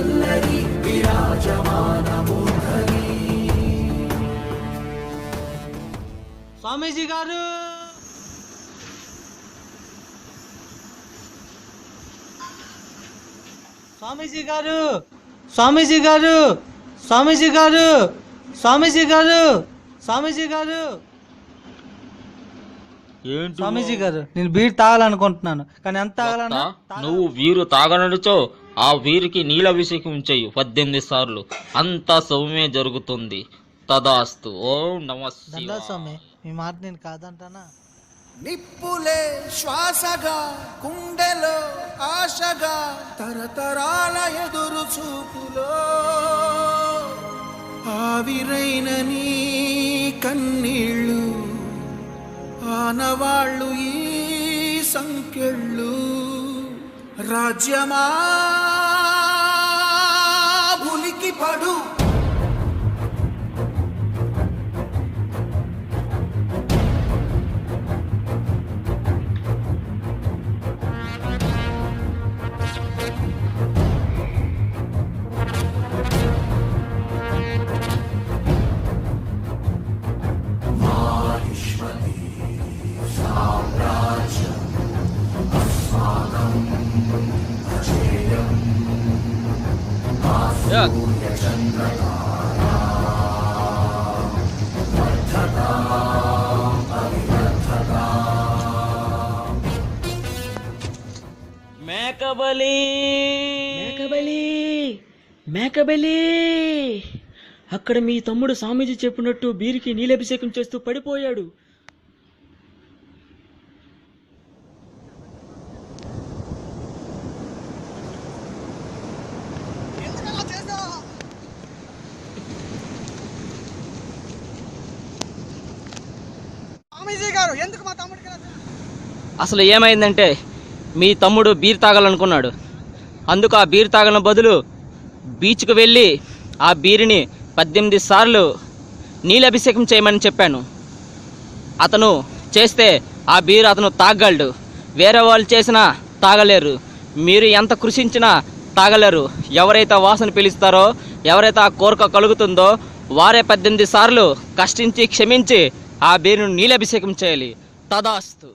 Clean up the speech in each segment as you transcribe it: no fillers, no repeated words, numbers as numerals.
వల్లరి విరాజమానమూర్ధని. స్వామీజీ గారు, స్వామీజీ గారు, స్వామీజీ గారు, స్వామీజీ గారు, స్వామీజీ గారు, స్వామీజీ గారు, ఏంటి స్వామీజీ గారు, నేను బీర్ తాగాలనుకుంటున్నాను, కానీ ఎంత తాగాలన్నా నువ్వు వీరు తాగనడుచో ఆ వీరికి నీలభిషేకం చెయ్యి 18 సార్లు, అంతా సౌమ్య జరుగుతుంది. తదాస్తు. ఓం నమః శివాయ. స్వామి, మీ మాట నేను కాదంటానా? నిప్పులే శ్వాసగా గుండెలో ఆశగా తరతరాల ఎదురు చూపులో ఆవిరైన నీ కన్నీళ్ళు ఆనవాళ్ళు ఈ సంకెళ్ళు. రాజ్యమా ఉలికి పడు, మేకబలి మేకబలి మేకబలి. అక్కడ మీ తమ్ముడు స్వామీజీ చెప్పినట్టు బీరికి నీలభిషేకం చేస్తూ పడిపోయాడు. అసలు ఏమైందంటే మీ తమ్ముడు బీర్ తాగాలనుకున్నాడు. అందుకు ఆ బీర్ తాగల బదులు బీచ్కు వెళ్ళి ఆ బీరుని 18 సార్లు నీలభిషేకం చేయమని చెప్పాను. అతను చేస్తే ఆ బీరు అతను తాగలడు. వేరే వాళ్ళు చేసినా తాగలేరు. మీరు ఎంత కృషించినా తాగలేరు. ఎవరైతే వాసన పిలుస్తారో, ఎవరైతే ఆ కోరిక కలుగుతుందో వారే 18 సార్లు కష్టించి క్షమించి ఆ బీరును నీలభిషేకం చేయాలి. తదాస్తు.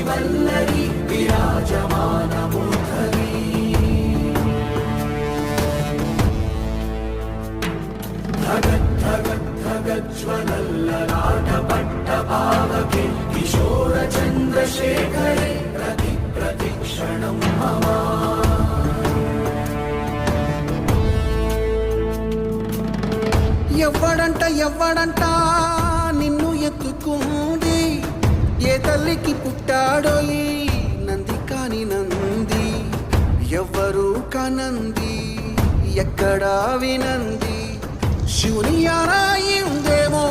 వల్లరి విరాజమానమూర్ధని. ధగద్ధగద్ధగజ్వలల్లలాట పట్టపావకే కిశోర చంద్రశేఖరే ప్రతి ప్రతిక్షణం మమ. ఎవ్వడంట నిన్ను ఎత్తుకుంది, ఏ తల్లికి పుట్టాడో ఈ నంది కాని నంది. ఎవ్వరూ కనంది, ఎక్కడా వినంది, శివుని యారాయి ఉందేమో